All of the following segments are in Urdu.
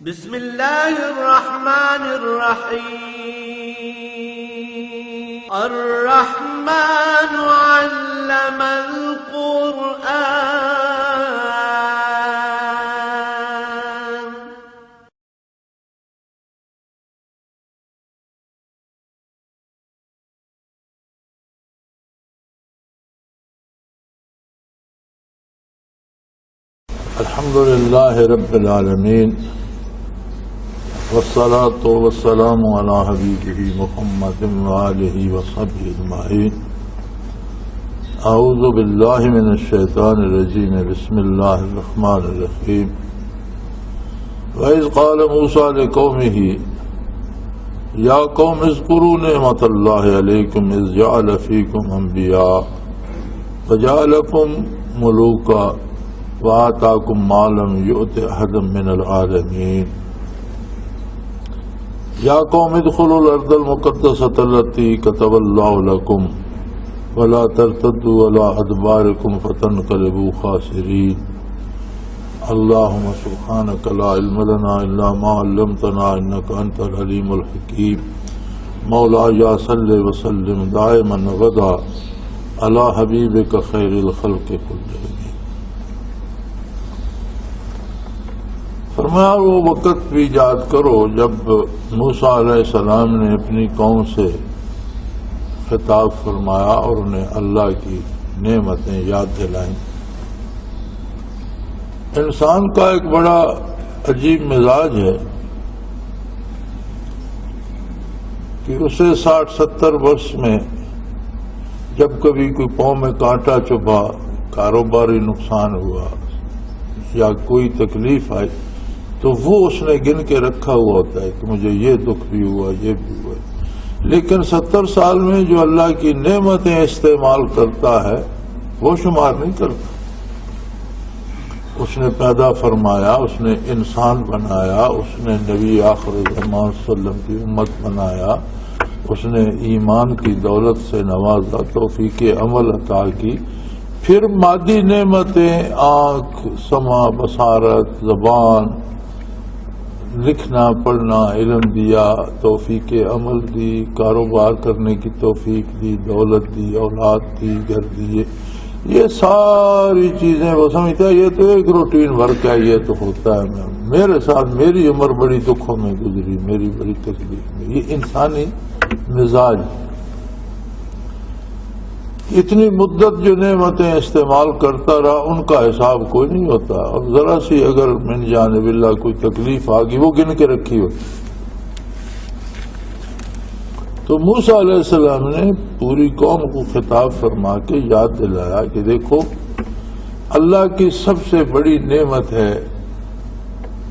بسم اللہ الرحمن الرحیم الرحمن علم القرآن الحمدللہ رب العالمین والصلاة والسلام علی حبیبہ محمد وآلہ وصحبہ اجمعین. اعوذ باللہ من الشیطان الرجیم. بسم اللہ الرحمن الرحیم. وَإِذْ قَالَ مُوسَىٰ لِقَوْمِهِ يَا قَوْمِ اذْكُرُوا نِعْمَةَ اللَّهِ عَلَيْكُمْ إِذْ جَعَلَ فِيكُمْ أَنْبِيَاءَ وَجَعَلَكُمْ مُلُوكًا وَآتَاكُمْ مَا لَمْ يُؤْتِ أَحَدًا مِنَ الْعَالَمِينَ. یا قوم ادخلوا الارض المقدسۃ التی کتب اللہ لکم ولا ترتدوا علی ادبارکم فتنقلبوا خاسرین. اللہم سبحانک لا علم لنا الا ما علمتنا انک انت العلیم الحکیم. مولایا صلی وسلم دائما ابدا علی حبیبک خیر الخلق کلہم. فرمایا وہ وقت بھی یاد کرو جب موسیٰ علیہ السلام نے اپنی قوم سے خطاب فرمایا اور انہیں اللہ کی نعمتیں یاد دلائیں. انسان کا ایک بڑا عجیب مزاج ہے کہ اسے 60-70 برس میں جب کبھی کوئی پاؤں میں کانٹا چبھا، کاروباری نقصان ہوا یا کوئی تکلیف آئی تو وہ اس نے گن کے رکھا ہوا ہوتا ہے کہ مجھے یہ دکھ بھی ہوا، یہ بھی ہوا. لیکن 70 سال میں جو اللہ کی نعمتیں استعمال کرتا ہے وہ شمار نہیں کرتا. اس نے پیدا فرمایا، اس نے انسان بنایا، اس نے نبی آخر زمان صلی اللہ علیہ وسلم کی امت بنایا، اس نے ایمان کی دولت سے نوازا، توفیق عمل عطا کی، پھر مادی نعمتیں آنکھ، سمع، بصارت، زبان، لکھنا پڑھنا، علم دیا، توفیق عمل دی، کاروبار کرنے کی توفیق دی، دولت دی، اولاد دی، گھر دیے. یہ ساری چیزیں وہ سمجھتا ہے یہ تو ایک روٹین ورک ہے، یہ تو ہوتا ہے. میرے ساتھ میری عمر بڑی دکھوں میں گزری، میری بڑی تکلیف میں. یہ انسانی مزاج. اتنی مدت جو نعمتیں استعمال کرتا رہا ان کا حساب کوئی نہیں ہوتا، اور ذرا سی اگر من جانب اللہ کوئی تکلیف آ گئی وہ گن کے رکھی ہوتی. تو موسیٰ علیہ السلام نے پوری قوم کو خطاب فرما کے یاد دلایا کہ دیکھو اللہ کی سب سے بڑی نعمت ہے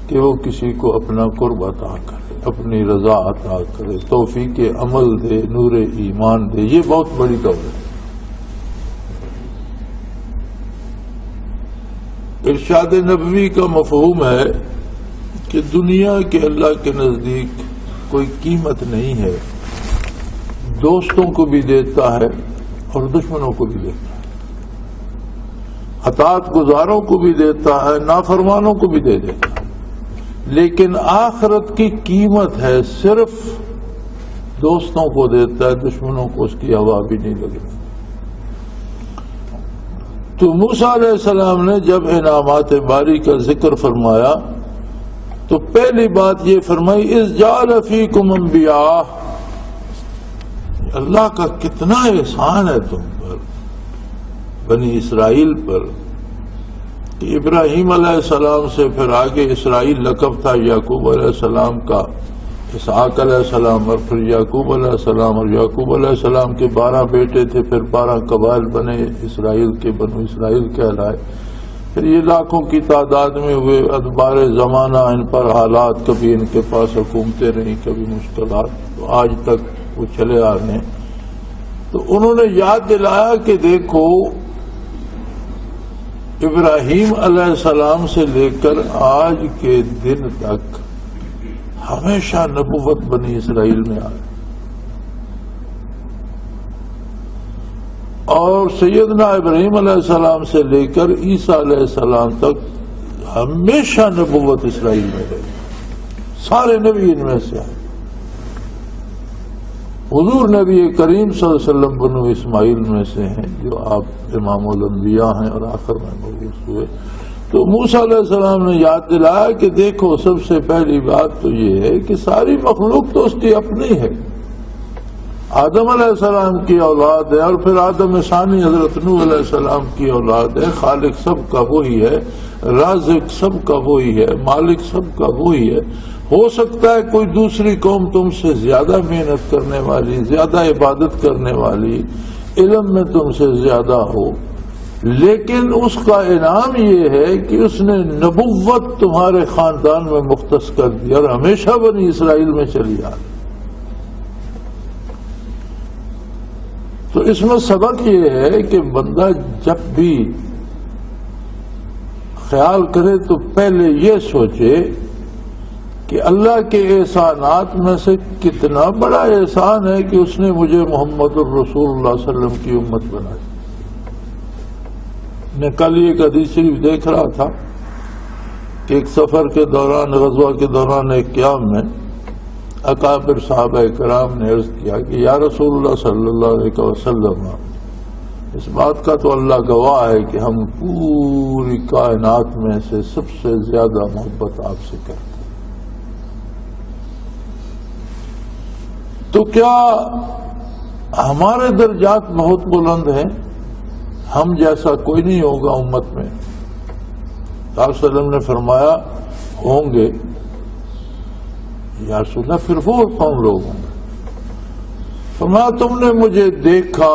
کہ وہ کسی کو اپنا قرب عطا کرے، اپنی رضا عطا کرے، توفیق عمل دے، نور ایمان دے. یہ بہت بڑی دولت ہے. ارشاد نبوی کا مفہوم ہے کہ دنیا کے اللہ کے نزدیک کوئی قیمت نہیں ہے. دوستوں کو بھی دیتا ہے اور دشمنوں کو بھی دیتا ہے، اطاعت گزاروں کو بھی دیتا ہے، نافرمانوں کو بھی دے دیتا ہے. لیکن آخرت کی قیمت ہے صرف دوستوں کو دیتا ہے، دشمنوں کو اس کی ہوا بھی نہیں لگتی. تو موسیٰ علیہ السلام نے جب انعامات باری کا ذکر فرمایا تو پہلی بات یہ فرمائی اذ جعل فیکم انبیاء. اللہ کا کتنا احسان ہے تم پر، بنی اسرائیل پر. کہ ابراہیم علیہ السلام سے پھر آگے اسرائیل لقب تھا یعقوب علیہ السلام کا، اسحاق علیہ السلام، اور پھر یعقوب علیہ السلام، اور یعقوب علیہ السلام کے 12 بیٹے تھے، پھر 12 قبائل بنے اسرائیل کے، بنو اسرائیل کہلائے. پھر یہ لاکھوں کی تعداد میں ہوئے. ادبار زمانہ ان پر حالات، کبھی ان کے پاس حکومتیں رہیں، کبھی مشکلات، تو آج تک وہ چلے آ رہے ہیں. تو انہوں نے یاد دلایا کہ دیکھو ابراہیم علیہ السلام سے لے کر آج کے دن تک ہمیشہ نبوت بنی اسرائیل میں آئی، اور سیدنا ابراہیم علیہ السلام سے لے کر عیسیٰ علیہ السلام تک ہمیشہ نبوت اسرائیل میں رہی. سارے نبی ان میں سے آئے. حضور نبی کریم صلی اللہ علیہ وسلم بنو اسماعیل میں سے ہیں جو آپ امام الانبیاء ہیں اور آخر میں مبعوث ہوئے. تو موسیٰ علیہ السلام نے یاد دلایا کہ دیکھو سب سے پہلی بات تو یہ ہے کہ ساری مخلوق تو اس کی اپنی ہے. آدم علیہ السلام کی اولاد ہے اور پھر آدم ثانی حضرت نوح علیہ السلام کی اولاد ہے. خالق سب کا وہی ہے، رازق سب کا وہی ہے، مالک سب کا وہی ہے. ہو سکتا ہے کوئی دوسری قوم تم سے زیادہ محنت کرنے والی، زیادہ عبادت کرنے والی، علم میں تم سے زیادہ ہو، لیکن اس کا انعام یہ ہے کہ اس نے نبوت تمہارے خاندان میں مختص کر دی اور ہمیشہ بنی اسرائیل میں چلی آ. تو اس میں سبق یہ ہے کہ بندہ جب بھی خیال کرے تو پہلے یہ سوچے کہ اللہ کے احسانات میں سے کتنا بڑا احسان ہے کہ اس نے مجھے محمد الرسول اللہ صلی اللہ علیہ وسلم کی امت بنائی. میں کل ایک حدیث شریف دیکھ رہا تھا کہ ایک سفر کے دوران، غزوہ کے دوران ایک قیام میں اکابر صحابہ کرام نے عرض کیا کہ یا رسول اللہ صلی اللہ علیہ وسلم، اس بات کا تو اللہ گواہ ہے کہ ہم پوری کائنات میں سے سب سے زیادہ محبت آپ سے کرتے ہیں. تو کیا ہمارے درجات بہت بلند ہیں؟ ہم جیسا کوئی نہیں ہوگا امت میں. آپ صلی اللہ علیہ وسلم نے فرمایا ہوں گے. یا رسول اللہ پھر وہ کون لوگ ہوں گے؟ فرمایا تم نے مجھے دیکھا،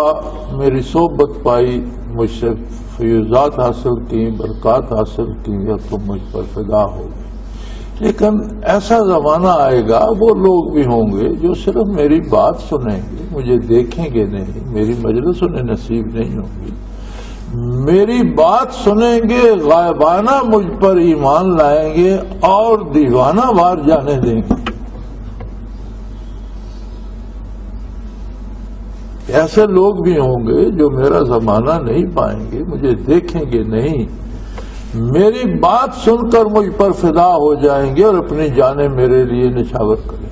میری صحبت پائی، مجھ سے فیوزات حاصل کی، برکات حاصل کی اور تم مجھ پر فدا ہو گئے. لیکن ایسا زمانہ آئے گا وہ لوگ بھی ہوں گے جو صرف میری بات سنیں گے، مجھے دیکھیں گے نہیں، میری مجلس انہیں نصیب نہیں ہوگی. میری بات سنیں گے، غائبانہ مجھ پر ایمان لائیں گے اور دیوانہ وار جانے دیں گے. ایسے لوگ بھی ہوں گے جو میرا زمانہ نہیں پائیں گے، مجھے دیکھیں گے نہیں، میری بات سن کر مجھ پر فدا ہو جائیں گے اور اپنی جانیں میرے لیے نچھاور کریں.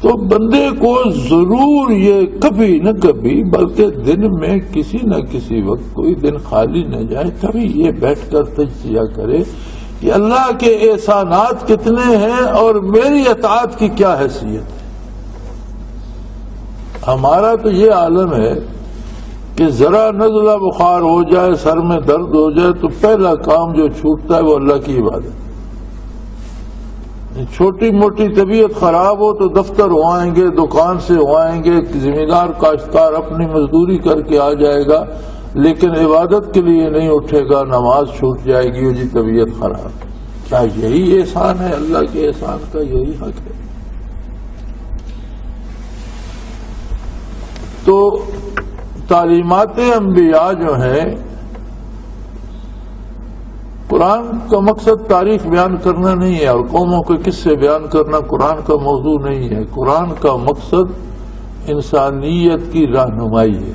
تو بندے کو ضرور یہ کبھی نہ کبھی، بلکہ دن میں کسی نہ کسی وقت کوئی دن خالی نہ جائے، کبھی یہ بیٹھ کر تجزیہ کرے کہ اللہ کے احسانات کتنے ہیں اور میری اطاعت کی کیا حیثیت ہے. ہمارا تو یہ عالم ہے کہ ذرا نزلہ بخار ہو جائے، سر میں درد ہو جائے تو پہلا کام جو چھوٹتا ہے وہ اللہ کی عبادت. چھوٹی موٹی طبیعت خراب ہو تو دفتر ہو آئیں گے، دکان سے ہو آئیں گے، زمیندار کاشتکار اپنی مزدوری کر کے آ جائے گا، لیکن عبادت کے لیے نہیں اٹھے گا، نماز چھوٹ جائے گی، جی طبیعت خراب. کیا یہی احسان ہے؟ اللہ کے احسان کا یہی حق ہے. تو تعلیمات انبیاء جو ہیں، قرآن کا مقصد تاریخ بیان کرنا نہیں ہے اور قوموں کے قصے بیان کرنا قرآن کا موضوع نہیں ہے. قرآن کا مقصد انسانیت کی رہنمائی ہے،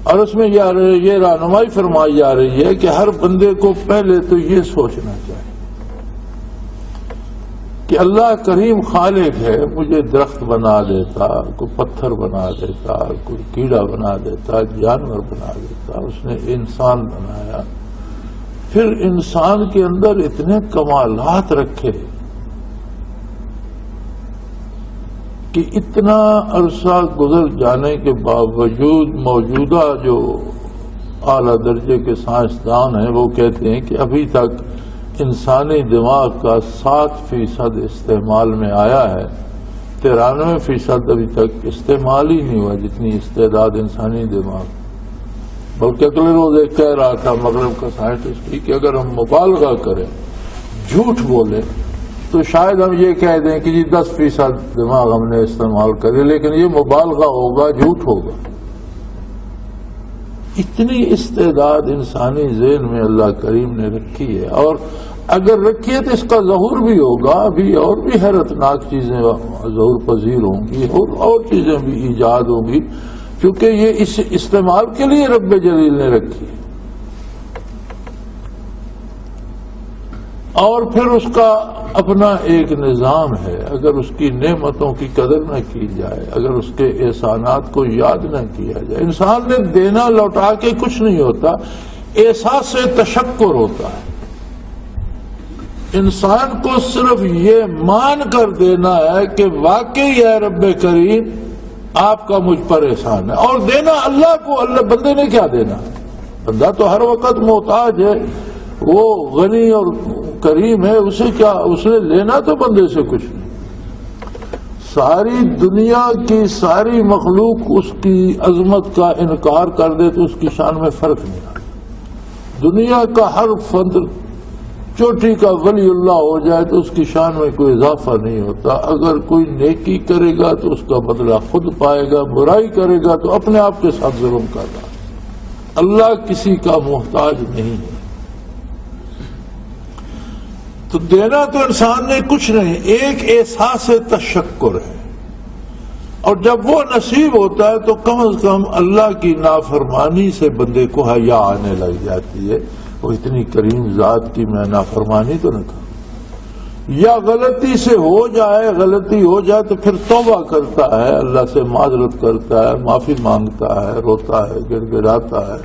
اور اس میں یہ رہنمائی فرمائی جا رہی ہے کہ ہر بندے کو پہلے تو یہ سوچنا چاہیے کہ اللہ کریم خالق ہے. مجھے درخت بنا دیتا، کوئی پتھر بنا دیتا، کوئی کیڑا بنا دیتا، جانور بنا دیتا. اس نے انسان بنایا، پھر انسان کے اندر اتنے کمالات رکھے کہ اتنا عرصہ گزر جانے کے باوجود موجودہ جو اعلیٰ درجے کے سائنسدان ہیں وہ کہتے ہیں کہ ابھی تک انسانی دماغ کا 7% استعمال میں آیا ہے، 93% ابھی تک استعمال ہی نہیں ہوا جتنی استعداد انسانی دماغ. بلکہ اگلے روز ایک کہہ رہا تھا مغرب کا سائنٹسٹ کہ اگر ہم مبالغہ کریں، جھوٹ بولیں، تو شاید ہم یہ کہہ دیں کہ جی 10% دماغ ہم نے استعمال کرے، لیکن یہ مبالغہ ہوگا، جھوٹ ہوگا. اتنی استعداد انسانی ذہن میں اللہ کریم نے رکھی ہے، اور اگر رکھی ہے تو اس کا ظہور بھی ہوگا. ابھی اور بھی حیرتناک چیزیں ظہور پذیر ہوں گی اور چیزیں بھی ایجاد ہوں گی، کیونکہ یہ اس استعمال کے لیے رب جلیل نے رکھی ہے. اور پھر اس کا اپنا ایک نظام ہے. اگر اس کی نعمتوں کی قدر نہ کی جائے، اگر اس کے احسانات کو یاد نہ کیا جائے، انسان نے دینا لوٹا کے کچھ نہیں ہوتا، احساس تشکر ہوتا ہے. انسان کو صرف یہ مان کر دینا ہے کہ واقعی ہے رب کریم آپ کا مجھ پر احسان ہے، اور دینا اللہ کو. اللہ بندے نے کیا دینا؟ بندہ تو ہر وقت محتاج ہے، وہ غنی اور کریم ہے، اسے کیا، اس نے لینا تو بندے سے کچھ نہیں. ساری دنیا کی ساری مخلوق اس کی عظمت کا انکار کر دے تو اس کی شان میں فرق نہیں آتا. دنیا کا ہر فرد چوٹی کا ولی اللہ ہو جائے تو اس کی شان میں کوئی اضافہ نہیں ہوتا. اگر کوئی نیکی کرے گا تو اس کا بدلہ خود پائے گا، برائی کرے گا تو اپنے آپ کے ساتھ ظلم کر رہا. اللہ کسی کا محتاج نہیں ہے. تو دینا تو انسان نے کچھ نہیں، ایک احساس تشکر ہے. اور جب وہ نصیب ہوتا ہے تو کم از کم اللہ کی نافرمانی سے بندے کو حیا آنے لگ جاتی ہے. وہ اتنی کریم ذات کی میں نافرمانی تو نہ کروں. یا غلطی سے ہو جائے، غلطی ہو جائے تو پھر توبہ کرتا ہے، اللہ سے معذرت کرتا ہے، معافی مانگتا ہے، روتا ہے، گڑ گڑاتا ہے،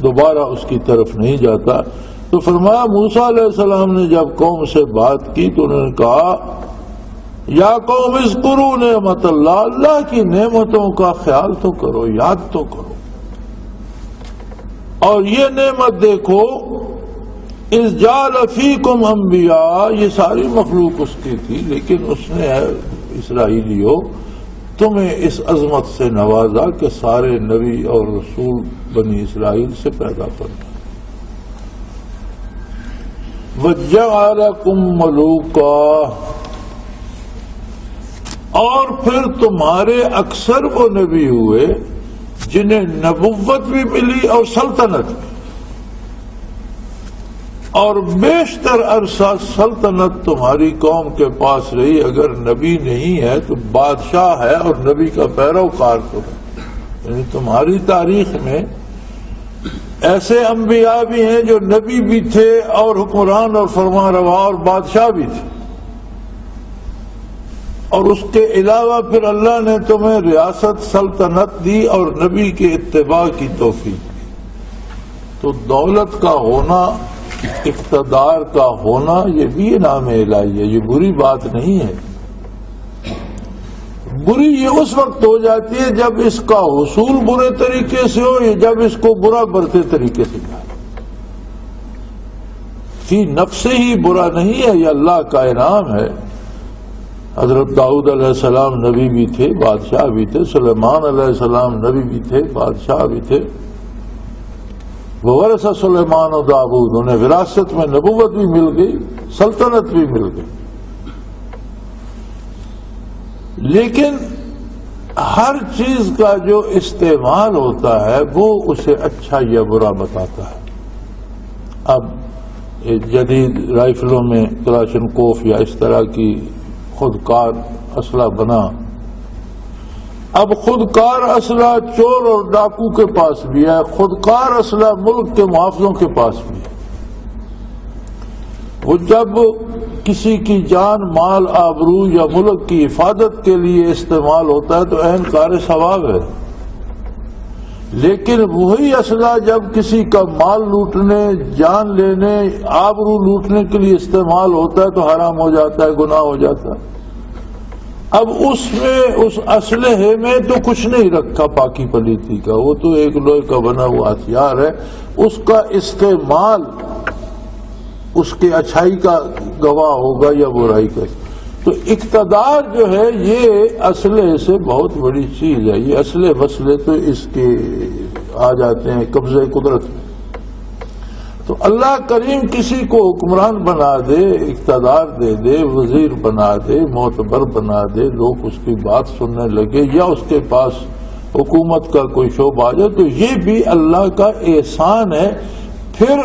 دوبارہ اس کی طرف نہیں جاتا. تو فرمایا موسیٰ علیہ السلام نے جب قوم سے بات کی تو انہوں نے کہا یا قوم اذکروا نعمت اللہ، اللہ کی نعمتوں کا خیال تو کرو، یاد تو کرو. اور یہ نعمت دیکھو، اذ جعل فیکم انبیاء، یہ ساری مخلوق اس کی تھی لیکن اس نے اسرائیلیوں تمہیں اس عظمت سے نوازا کہ سارے نبی اور رسول بنی اسرائیل سے پیدا کرنا. وَجَعَلَكُمْ مَلُوكًا، اور پھر تمہارے اکثر وہ نبی ہوئے جنہیں نبوت بھی ملی اور سلطنت بھی، اور بیشتر عرصہ سلطنت تمہاری قوم کے پاس رہی. اگر نبی نہیں ہے تو بادشاہ ہے اور نبی کا پیروکار تو ہے. یعنی تمہاری تاریخ میں ایسے انبیاء بھی ہیں جو نبی بھی تھے اور حکمران اور فرما روا اور بادشاہ بھی تھے، اور اس کے علاوہ پھر اللہ نے تمہیں ریاست سلطنت دی اور نبی کے اتباع کی توفیق دی. تو دولت کا ہونا، اقتدار کا ہونا، یہ بھی انعام الہی ہے، یہ بری بات نہیں ہے. بری یہ اس وقت ہو جاتی ہے جب اس کا حصول برے طریقے سے ہو، یا جب اس کو برا برتے طریقے سے جائے. فی نفس ہی برا نہیں ہے، یہ اللہ کا انعام ہے. حضرت داؤد علیہ السلام نبی بھی تھے، بادشاہ بھی تھے. سلیمان علیہ السلام نبی بھی تھے، بادشاہ بھی تھے. وورث سلیمان و داؤد، انہیں وراثت میں نبوت بھی مل گئی، سلطنت بھی مل گئی. لیکن ہر چیز کا جو استعمال ہوتا ہے وہ اسے اچھا یا برا بتاتا ہے. اب جدید رائفلوں میں کلاشنکوف یا اس طرح کی خودکار اسلحہ بنا. اب خودکار اسلحہ چور اور ڈاکو کے پاس بھی ہے، خودکار اسلحہ ملک کے محافظوں کے پاس بھی ہے. وہ جب کسی کی جان، مال، آبرو یا ملک کی حفاظت کے لیے استعمال ہوتا ہے تو عین کار ثواب ہے. لیکن وہی اسلحہ جب کسی کا مال لوٹنے، جان لینے، آبرو لوٹنے کے لیے استعمال ہوتا ہے تو حرام ہو جاتا ہے، گناہ ہو جاتا ہے. اب اس میں، اس اسلحے میں تو کچھ نہیں رکھا پاکی پلیتی کا، وہ تو ایک لوہے کا بنا ہوا ہتھیار ہے. اس کا استعمال اس کے اچھائی کا گواہ ہوگا یا برائی کا. تو اقتدار جو ہے یہ اسلحے سے بہت بڑی چیز ہے. یہ اسلحے وسلے تو اس کے آ جاتے ہیں قبضے قدرت میں. تو اللہ کریم کسی کو حکمران بنا دے، اقتدار دے دے، وزیر بنا دے، معتبر بنا دے، لوگ اس کی بات سننے لگے، یا اس کے پاس حکومت کا کوئی شعبہ آ جائے، تو یہ بھی اللہ کا احسان ہے. پھر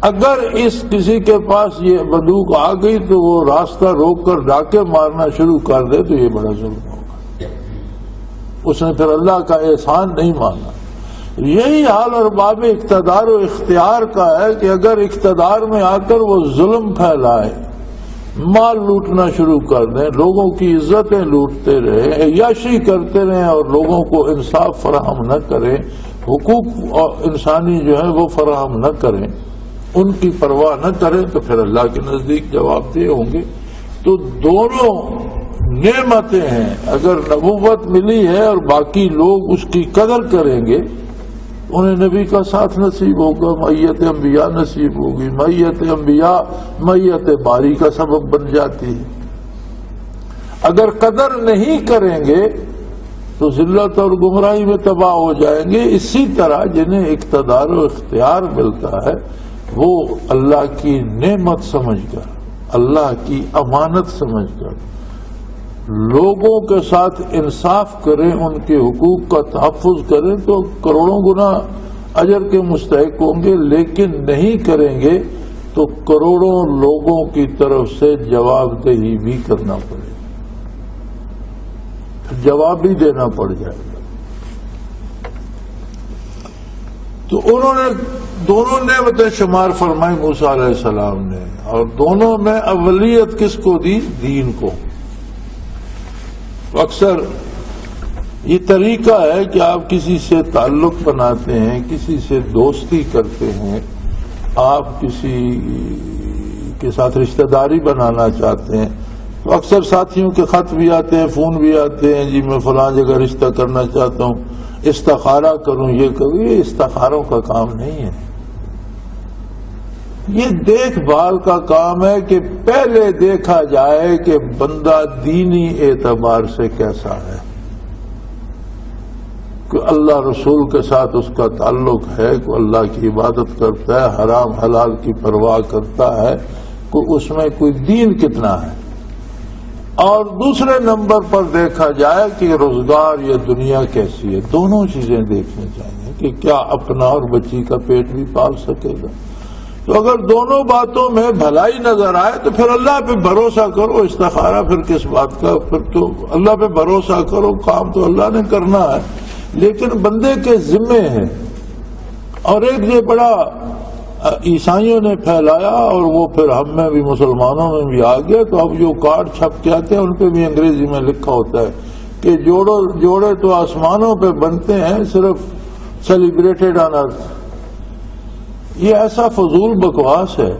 اگر اس کسی کے پاس یہ بندوق آ گئی تو وہ راستہ روک کر ڈاکے مارنا شروع کر دے تو یہ بڑا ظلم ہوگا. اس نے پھر اللہ کا احسان نہیں مانا. یہی حال ارباب اقتدار و اختیار کا ہے کہ اگر اقتدار میں آ کر وہ ظلم پھیلائے، مال لوٹنا شروع کر دیں، لوگوں کی عزتیں لوٹتے رہیں، عیاشی کرتے رہیں اور لوگوں کو انصاف فراہم نہ کریں، حقوق انسانی جو ہے وہ فراہم نہ کریں، ان کی پرواہ نہ کریں، تو پھر اللہ کے نزدیک جواب دہ ہوں گے۔ تو دونوں نعمتیں ہیں، اگر نبوت ملی ہے اور باقی لوگ اس کی قدر کریں گے، انہیں نبی کا ساتھ نصیب ہوگا، معیت انبیاء نصیب ہوگی، معیت انبیاء معیت باری کا سبب بن جاتی ہے۔ اگر قدر نہیں کریں گے تو ذلت اور گمراہی میں تباہ ہو جائیں گے۔ اسی طرح جنہیں اقتدار و اختیار ملتا ہے وہ اللہ کی نعمت سمجھ کر، اللہ کی امانت سمجھ کر لوگوں کے ساتھ انصاف کریں، ان کے حقوق کا تحفظ کریں تو کروڑوں گنا اجر کے مستحق ہوں گے، لیکن نہیں کریں گے تو کروڑوں لوگوں کی طرف سے جواب دہی بھی کرنا پڑے گا، جواب بھی دینا پڑ جائے گا۔ تو انہوں نے دونوں نعمتیں شمار فرمائی موسیٰ علیہ السلام نے، اور دونوں میں اولیت کس کو دی؟ دین کو۔ اکثر یہ طریقہ ہے کہ آپ کسی سے تعلق بناتے ہیں، کسی سے دوستی کرتے ہیں، آپ کسی کے ساتھ رشتہ داری بنانا چاہتے ہیں، تو اکثر ساتھیوں کے خط بھی آتے ہیں، فون بھی آتے ہیں، جی میں فلاں جگہ رشتہ کرنا چاہتا ہوں، استخارہ کروں، یہ کروں۔ یہ استخاروں کا کام نہیں ہے، یہ دیکھ بھال کا کام ہے کہ پہلے دیکھا جائے کہ بندہ دینی اعتبار سے کیسا ہے، کہ اللہ رسول کے ساتھ اس کا تعلق ہے، کہ اللہ کی عبادت کرتا ہے، حرام حلال کی پرواہ کرتا ہے، کہ اس میں کوئی دین کتنا ہے۔ اور دوسرے نمبر پر دیکھا جائے کہ روزگار یا دنیا کیسی ہے۔ دونوں چیزیں دیکھنی چاہیے کہ کیا اپنا اور بچی کا پیٹ بھی پال سکے گا۔ تو اگر دونوں باتوں میں بھلائی نظر آئے تو پھر اللہ پہ بھروسہ کرو، استخارہ پھر کس بات کا، پھر تو اللہ پہ بھروسہ کرو، کام تو اللہ نے کرنا ہے لیکن بندے کے ذمے ہے۔ اور ایک یہ بڑا عیسائیوں نے پھیلایا اور وہ پھر ہم میں بھی مسلمانوں میں بھی آ گیا، تو اب جو کارڈ چھپ کے آتے ہیں ان پہ بھی انگریزی میں لکھا ہوتا ہے کہ جوڑے تو آسمانوں پہ بنتے ہیں، صرف سیلیبریٹڈ آن ارتھ۔ یہ ایسا فضول بکواس ہے،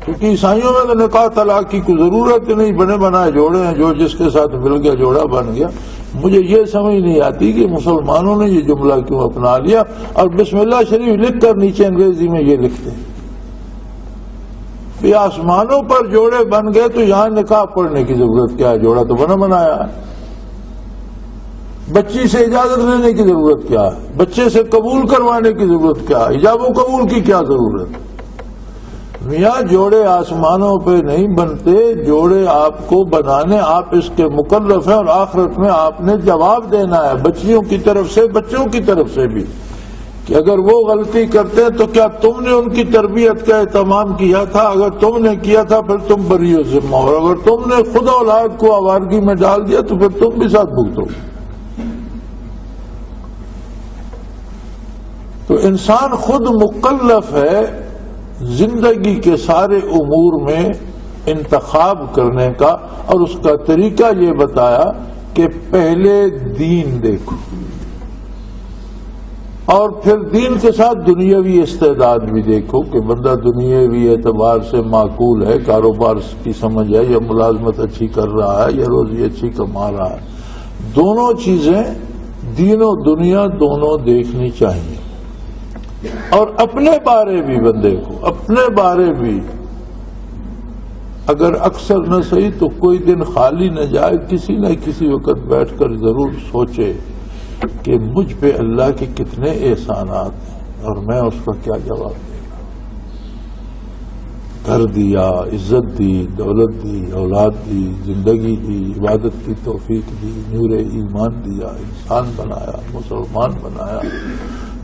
کیونکہ عیسائیوں میں تو نکاح طلاق کی کوئی ضرورت نہیں، بنے بنائے جوڑے ہیں، جو جس کے ساتھ مل گیا جوڑا بن گیا۔ مجھے یہ سمجھ نہیں آتی کہ مسلمانوں نے یہ جملہ کیوں اپنا لیا اور بسم اللہ شریف لکھ کر نیچے انگریزی میں یہ لکھتے ہیں کہ آسمانوں پر جوڑے بن گئے تو یہاں نکاح پڑھنے کی ضرورت کیا ہے، جوڑا تو بنا بنایا ہے۔ بچی سے اجازت لینے کی ضرورت کیا ہے، بچے سے قبول کروانے کی ضرورت کیا ہے، ایجاب و قبول کی کیا ضرورت ہے؟ میاں جوڑے آسمانوں پہ نہیں بنتے، جوڑے آپ کو بنانے آپ اس کے مکلف ہیں، اور آخرت میں آپ نے جواب دینا ہے بچیوں کی طرف سے، بچوں کی طرف سے بھی، کہ اگر وہ غلطی کرتے ہیں تو کیا تم نے ان کی تربیت کا اہتمام کیا تھا؟ اگر تم نے کیا تھا پھر تم بری و ذمہ، اور اگر تم نے خود اولاد کو آوارگی میں ڈال دیا تو پھر تم بھی ساتھ بھگتو۔ تو انسان خود مکلف ہے زندگی کے سارے امور میں انتخاب کرنے کا، اور اس کا طریقہ یہ بتایا کہ پہلے دین دیکھو اور پھر دین کے ساتھ دنیاوی استعداد بھی دیکھو کہ بندہ دنیاوی اعتبار سے معقول ہے، کاروبار کی سمجھ ہے، یا ملازمت اچھی کر رہا ہے، یا روزی اچھی کما رہا ہے۔ دونوں چیزیں دین و دنیا دونوں دیکھنی چاہیے، اور اپنے بارے بھی بندے کو، اپنے بارے بھی اگر اکثر نہ صحیح تو کوئی دن خالی نہ جائے، کسی نہ کسی وقت بیٹھ کر ضرور سوچے کہ مجھ پہ اللہ کے کتنے احسانات ہیں اور میں اس کا کیا جواب دوں گا۔ گھر دیا، عزت دی، دولت دی، اولاد دی، زندگی دی، عبادت کی توفیق دی، نور ایمان دیا، انسان بنایا، مسلمان بنایا،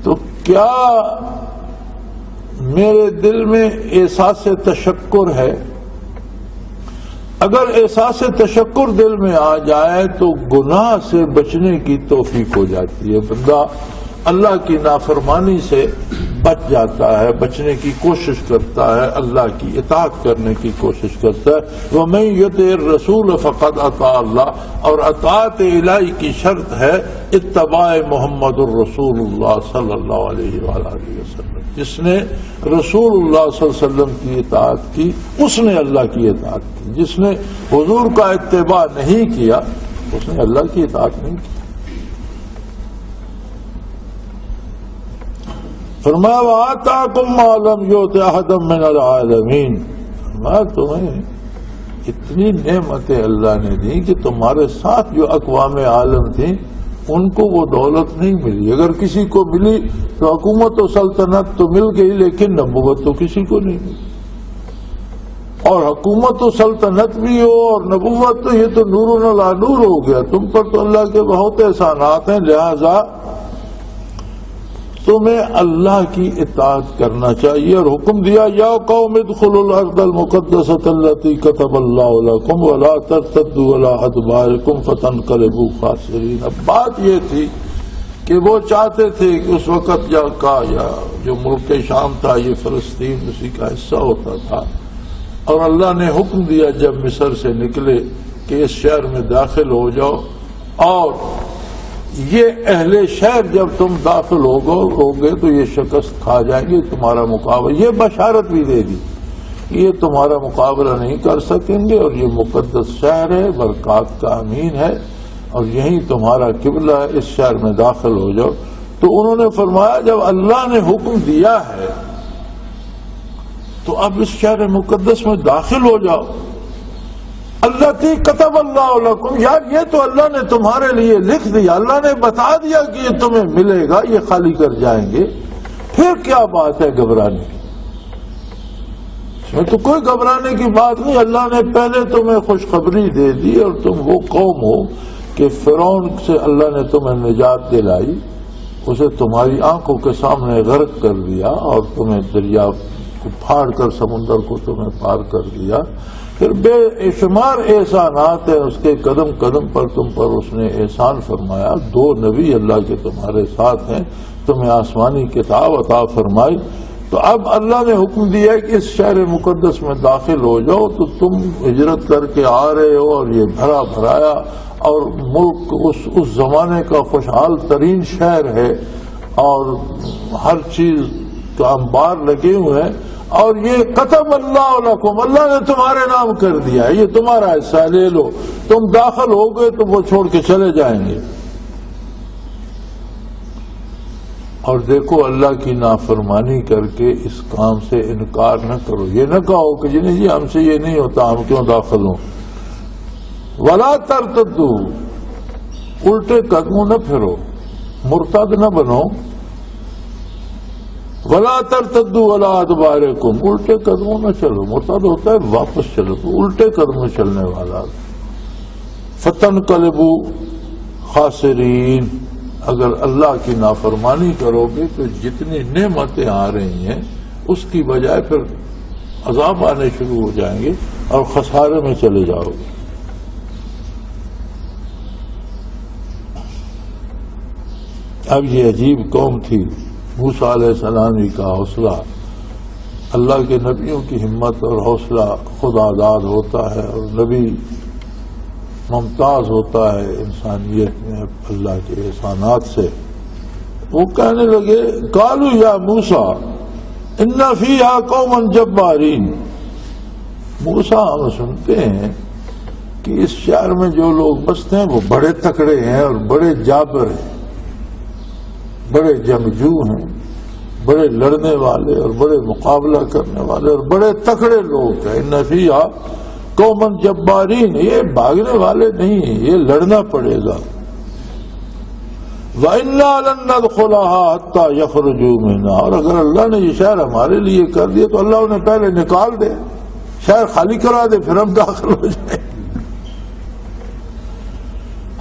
تو کیا میرے دل میں احساس تشکر ہے؟ اگر احساس تشکر دل میں آ جائے تو گناہ سے بچنے کی توفیق ہو جاتی ہے۔ بندہ اللہ کی نافرمانی سے بچ جاتا ہے، بچنے کی کوشش کرتا ہے، اللہ کی اطاعت کرنے کی کوشش کرتا ہے۔ وَمَن يُطِعِ الرَّسُولَ فَقَدْ أَطَاعَ اللَّهَ، اور اطاعت الہی کی شرط ہے اتباع محمد الرسول اللہ صلی اللہ علیہ وآلہ وسلم۔ جس نے رسول اللہ صلی اللہ علیہ وسلم کی اطاعت کی اس نے اللہ کی اطاعت کی، جس نے حضور کا اتباع نہیں کیا اس نے اللہ کی اطاعت نہیں کی۔ فرمایا وَآتَاكُم مَّا لَمْ يُؤْتِ أَحَدًا مِّنَ الْعَالَمِينَ، فرمایا تمہیں اتنی نعمتیں اللہ نے دی کہ تمہارے ساتھ جو اقوام عالم تھیں ان کو وہ دولت نہیں ملی۔ اگر کسی کو ملی تو حکومت و سلطنت تو مل گئی، لیکن نبوت تو کسی کو نہیں ملی۔ اور حکومت و سلطنت بھی ہو اور نبوت تو یہ تو نور علی نور ہو گیا، تم پر تو اللہ کے بہت احسانات ہیں، لہذا تمہیں اللہ کی اطاعت کرنا چاہیے۔ اور حکم دیا یا قوم ادخلوا الارض المقدسۃ التي كتب الله لكم ولا ترتدوا على ادباركم فتنقلبوا خاسرین۔ اب بات یہ تھی کہ وہ چاہتے تھے کہ اس وقت یا جو ملک شام تھا یہ فلسطین اسی کا حصہ ہوتا تھا، اور اللہ نے حکم دیا جب مصر سے نکلے کہ اس شہر میں داخل ہو جاؤ، اور یہ اہل شہر جب تم داخل ہوگے تو یہ شکست کھا جائیں گے، تمہارا مقابلہ، یہ بشارت بھی دے دی یہ تمہارا مقابلہ نہیں کر سکیں گے، اور یہ مقدس شہر ہے، برکات کا امین ہے، اور یہی تمہارا قبلہ ہے، اس شہر میں داخل ہو جاؤ۔ تو انہوں نے فرمایا جب اللہ نے حکم دیا ہے تو اب اس شہر مقدس میں داخل ہو جاؤ۔ التی کتب اللہ لکم، یار یہ تو اللہ نے تمہارے لیے لکھ دیا، اللہ نے بتا دیا کہ یہ تمہیں ملے گا، یہ خالی کر جائیں گے، پھر کیا بات ہے گھبرانے کی؟ اس میں تو کوئی گھبرانے کی بات نہیں، اللہ نے پہلے تمہیں خوشخبری دے دی، اور تم وہ قوم ہو کہ فرعون سے اللہ نے تمہیں نجات دلائی، اسے تمہاری آنکھوں کے سامنے غرق کر دیا، اور تمہیں دریا کو پھاڑ کر سمندر کو تمہیں پار کر دیا، پھر بے شمار احسانات ہیں اس کے، قدم قدم پر تم پر اس نے احسان فرمایا، 2 نبی اللہ کے تمہارے ساتھ ہیں، تمہیں آسمانی کتاب عطا فرمائی۔ تو اب اللہ نے حکم دیا کہ اس شہر مقدس میں داخل ہو جاؤ، تو تم ہجرت کر کے آ رہے ہو، اور یہ بھرا بھرایا اور ملک اس زمانے کا خوشحال ترین شہر ہے، اور ہر چیز کا انبار لگے ہوئے ہیں، اور یہ کتب اللہ لکم، اللہ نے تمہارے نام کر دیا ہے، یہ تمہارا حصہ، لے لو، تم داخل ہو گئے تو وہ چھوڑ کے چلے جائیں گے۔ اور دیکھو اللہ کی نافرمانی کر کے اس کام سے انکار نہ کرو، یہ نہ کہو کہ جی ہم سے یہ نہیں ہوتا، ہم کیوں داخل ہوں۔ ولا ترتدوا، الٹے قدموں نہ پھرو، مرتد نہ بنو۔ ولا ترتدوا على ادباركم، الٹے قدموں میں چلو، مرتد ہوتا ہے واپس چلو، تو الٹے قدموں چلنے والا۔ فتنقلبوا خاسرین، اگر اللہ کی نافرمانی کرو گے تو جتنی نعمتیں آ رہی ہیں اس کی بجائے پھر عذاب آنے شروع ہو جائیں گے اور خسارے میں چلے جاؤ گے۔ اب یہ عجیب قوم تھی، موسیٰ علیہ السلام کا حوصلہ، اللہ کے نبیوں کی ہمت اور حوصلہ خدا داد ہوتا ہے، اور نبی ممتاز ہوتا ہے انسانیت میں اللہ کے احسانات سے۔ وہ کہنے لگے قالوا یا موسیٰ ان فیہا قوما جبارین، موسیٰ ہم سنتے ہیں کہ اس شہر میں جو لوگ بستے ہیں وہ بڑے تکڑے ہیں اور بڑے جابر ہیں، بڑے جنگجو ہیں، بڑے لڑنے والے اور بڑے مقابلہ کرنے والے اور بڑے تکڑے لوگ ہیں۔ ان فیہا قوما جبارین، یہ بھاگنے والے نہیں ہیں، یہ لڑنا پڑے گا۔ وَإِنَّا لَن نَّدْخُلَهَا حَتَّى يَخْرُجُوا مِنْهَا، اور اگر اللہ نے یہ شہر ہمارے لیے کر دیا تو اللہ انہیں پہلے نکال دے، شہر خالی کرا دے، پھر ہم داخل ہو جائیں۔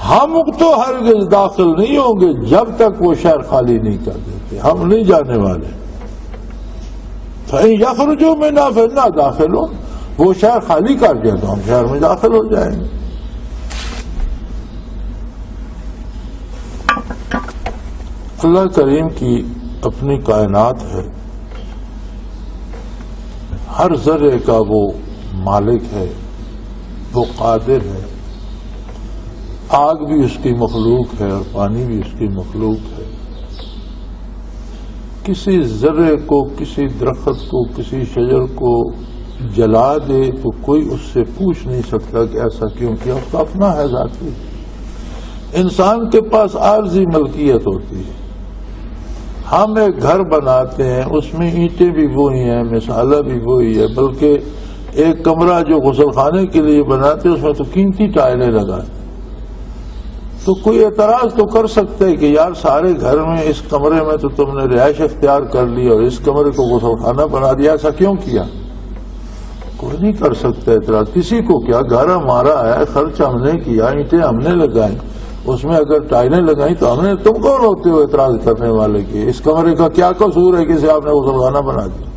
ہم تو ہرگز داخل نہیں ہوں گے جب تک وہ شہر خالی نہیں کر دیتے، ہم نہیں جانے والے۔ فَإِن يَخْرُجُوا مِنْهَا فَإِنَّا دَاخِلُونَ، وہ شہر خالی کر دیا تو ہم شہر میں داخل ہو جائیں گے۔ اللہ کریم کی اپنی کائنات ہے، ہر ذرے کا وہ مالک ہے، وہ قادر ہے. آگ بھی اس کی مخلوق ہے اور پانی بھی اس کی مخلوق ہے. کسی ذرے کو، کسی درخت کو، کسی شجر کو جلا دے تو کوئی اس سے پوچھ نہیں سکتا کہ ایسا کیوں کیا، اس کا اپنا ہے ذاتی. انسان کے پاس عارضی ملکیت ہوتی ہے. ہم ایک گھر بناتے ہیں، اس میں اینٹیں بھی وہی ہیں، مسالہ بھی وہی ہے، بلکہ ایک کمرہ جو غسل خانے کے لیے بناتے ہیں اس میں تو قیمتی ٹائلیں لگاتے. تو کوئی اعتراض تو کر سکتا ہے کہ یار سارے گھر میں اس کمرے میں تو تم نے رہائش اختیار کر لی اور اس کمرے کو غسل خانہ بنا دیا، ایسا کیوں کیا؟ کوئی نہیں کر سکتا اعتراض. کسی کو کیا، گھر ہمارا ہے، خرچ ہم نے کیا، اینٹیں ہم نے لگائیں، اس میں اگر ٹائلیں لگائیں تو ہم نے، تم کون ہوتے ہو اعتراض کرنے والے کے؟ اس کمرے کا کیا قصور ہے کہ اسے آپ نے غسل خانہ بنا دیا؟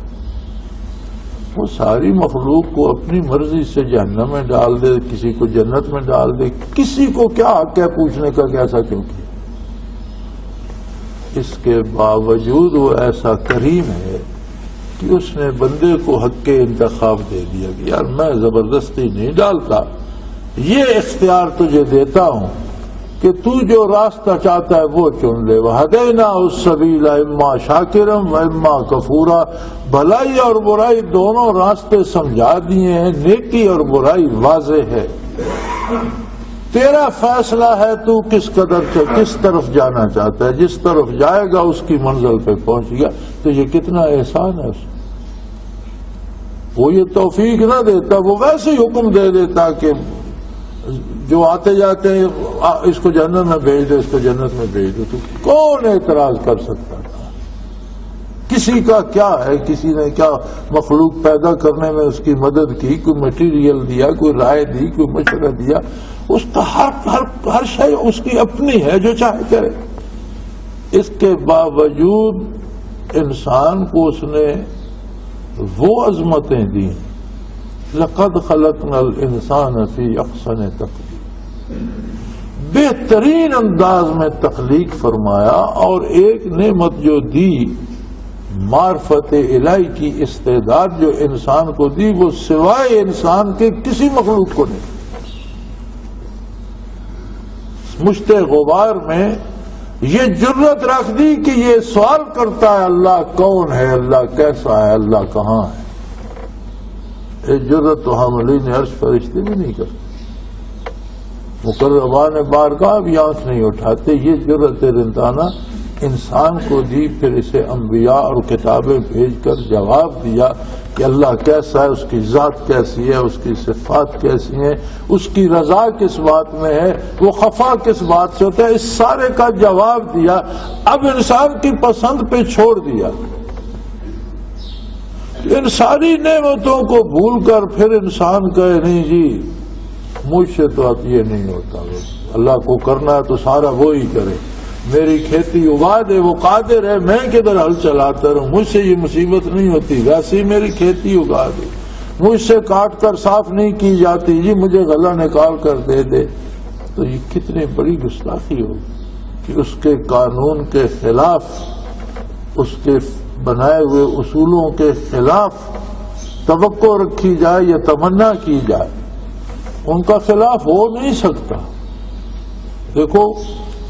وہ ساری مخلوق کو اپنی مرضی سے جہنم میں ڈال دے، کسی کو جنت میں ڈال دے، کسی کو کیا حق ہے پوچھنے کا کہ ایسا کیوں کیا؟ اس کے باوجود وہ ایسا کریم ہے کہ اس نے بندے کو حق کے انتخاب دے دیا کہ یار میں زبردستی نہیں ڈالتا، یہ اختیار تجھے دیتا ہوں کہ تو جو راستہ چاہتا ہے وہ چن لے. وَهَدَيْنَاهُ السَّبِيلَ إِمَّا شَاكِرًا وَإِمَّا كَفُورًا. بھلائی اور برائی دونوں راستے سمجھا دیے ہیں، نیکی اور برائی واضح ہے. تیرا فیصلہ ہے تو کس قدر سے کس طرف جانا چاہتا ہے. جس طرف جائے گا اس کی منزل پہ پہنچ گیا. تو یہ کتنا احسان ہے اس. وہ یہ توفیق نہ دیتا، وہ ویسے ہی حکم دے دیتا کہ جو آتے جاتے ہیں اس کو جنت میں بھیج دو، اس کو جنت میں بھیج دو. تو کون اعتراض کر سکتا تھا؟ کسی کا کیا ہے، کسی نے کیا مخلوق پیدا کرنے میں اس کی مدد کی، کوئی مٹیریل دیا، کوئی رائے دی، کوئی مشورہ دیا. اس کا ہر شے اس کی اپنی ہے، جو چاہے کرے. اس کے باوجود انسان کو اس نے وہ عظمتیں دی. لقد خلقنا الانسان فی احسن تقویم، بہترین انداز میں تخلیق فرمایا. اور ایک نعمت جو دی، معرفت الہی کی استعداد جو انسان کو دی، وہ سوائے انسان کے کسی مخلوق کو نہیں. مشت غبار میں یہ جرت رکھ دی کہ یہ سوال کرتا ہے اللہ کون ہے، اللہ کیسا ہے، اللہ کہاں ہے. یہ جرت تو حاملین عرش فرشتے بھی نہیں کرتے، مقربان بارگاہ بھی آنکھ نہیں اٹھاتے. یہ جرت رندانہ انسان کو دی، پھر اسے انبیاء اور کتابیں بھیج کر جواب دیا کہ اللہ کیسا ہے، اس کی ذات کیسی ہے، اس کی صفات کیسی ہیں، اس کی رضا کس بات میں ہے، وہ خفا کس بات سے ہوتا ہے. اس سارے کا جواب دیا. اب انسان کی پسند پہ چھوڑ دیا. ان ساری نعمتوں کو بھول کر پھر انسان کہے نہیں جی مجھ سے تو اب یہ نہیں ہوتا، اللہ کو کرنا ہے تو سارا وہی کرے، میری کھیتی اگا دے، وہ قادر ہے، میں کدھر ہل چلاتا رہوں، مجھ سے یہ مصیبت نہیں ہوتی، ویسے ہی میری کھیتی اگا دے، مجھ سے کاٹ کر صاف نہیں کی جاتی، جی مجھے غلہ نکال کر دے دے. تو یہ کتنی بڑی گستاخی ہوگی کہ اس کے قانون کے خلاف، اس کے بنائے ہوئے اصولوں کے خلاف توقع رکھی جائے یا تمنا کی جائے. ان کا خلاف ہو نہیں سکتا. دیکھو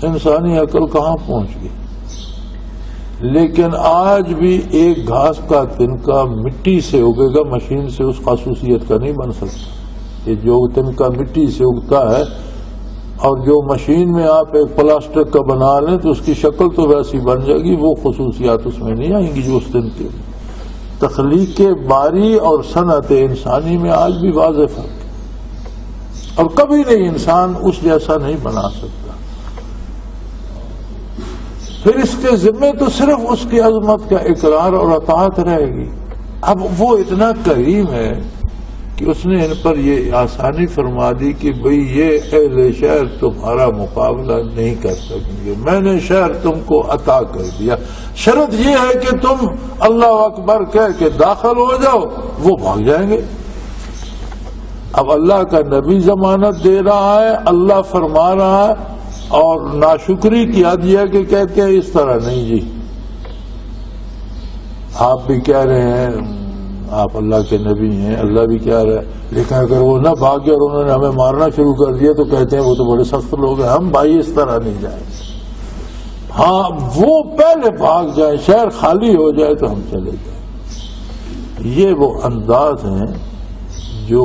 انسانی عقل کہاں پہنچ گئی. لیکن آج بھی ایک گھاس کا تنکا مٹی سے اگے گا، مشین سے اس خصوصیت کا نہیں بن سکتا. یہ جو تنکا مٹی سے اگتا ہے اور جو مشین میں آپ ایک پلاسٹک کا بنا لیں تو اس کی شکل تو ویسی بن جائے گی، وہ خصوصیات اس میں نہیں آئیں گی جو اس دن کے. تخلیق باری اور صنعت انسانی میں آج بھی واضح فرق ہے، اور کبھی نہیں انسان اس جیسا نہیں بنا سکتا. پھر اس کے ذمے تو صرف اس کی عظمت کا اقرار اور اطاعت رہے گی. اب وہ اتنا کریم ہے کہ اس نے ان پر یہ آسانی فرما دی کہ بھئی یہ اہل شہر تمہارا مقابلہ نہیں کر سکیں گے، میں نے شہر تم کو عطا کر دیا. شرط یہ ہے کہ تم اللہ اکبر کہہ کے داخل ہو جاؤ، وہ بھاگ جائیں گے. اب اللہ کا نبی ضمانت دے رہا ہے، اللہ فرما رہا ہے، اور ناشکری کی عادیہ کہ کہتے ہیں اس طرح نہیں جی، آپ بھی کہہ رہے ہیں آپ اللہ کے نبی ہیں، اللہ بھی کہہ رہا ہے، لیکن اگر وہ نہ بھاگے اور انہوں نے ہمیں مارنا شروع کر دیا تو کہتے ہیں وہ تو بڑے سخت لوگ ہیں، ہم بھائی اس طرح نہیں جائیں گے۔ ہاں وہ پہلے بھاگ جائیں، شہر خالی ہو جائے تو ہم چلے جائیں۔ یہ وہ انداز ہیں جو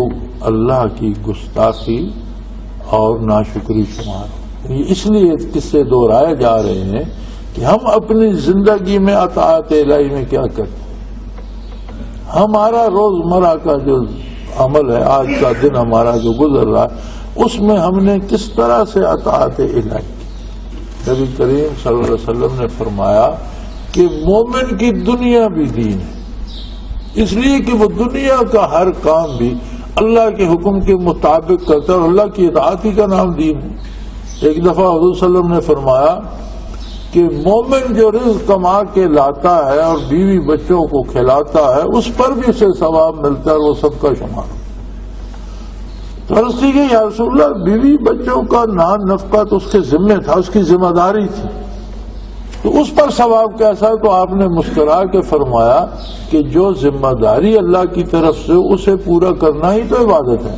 اللہ کی گستاخی اور ناشکری شمار۔ اس لیے قصے دہرائے جا رہے ہیں کہ ہم اپنی زندگی میں اطاعت الہی میں کیا کرتے ہیں۔ ہمارا روزمرہ کا جو عمل ہے، آج کا دن ہمارا جو گزر رہا ہے، اس میں ہم نے کس طرح سے اطاعت الہی کی۔ نبی کریم صلی اللہ علیہ وسلم نے فرمایا کہ مومن کی دنیا بھی دین ہے، اس لیے کہ وہ دنیا کا ہر کام بھی اللہ کے حکم کے مطابق کرتا ہے اور اللہ کی اطاعت ہی کا نام دین ہے۔ ایک دفعہ حضور صلی اللہ علیہ وسلم نے فرمایا کہ مومن جو رزق کما کے لاتا ہے اور بیوی بچوں کو کھلاتا ہے اس پر بھی اسے ثواب ملتا ہے اور وہ سب کا شمار۔ تو عرض کی کہ یا رسول اللہ بیوی بچوں کا نان نفقہ تو اس کے ذمہ تھا، اس کی ذمہ داری تھی، تو اس پر ثواب کیسا ہے؟ تو آپ نے مسکرا کے فرمایا کہ جو ذمہ داری اللہ کی طرف سے اسے پورا کرنا ہی تو عبادت ہے۔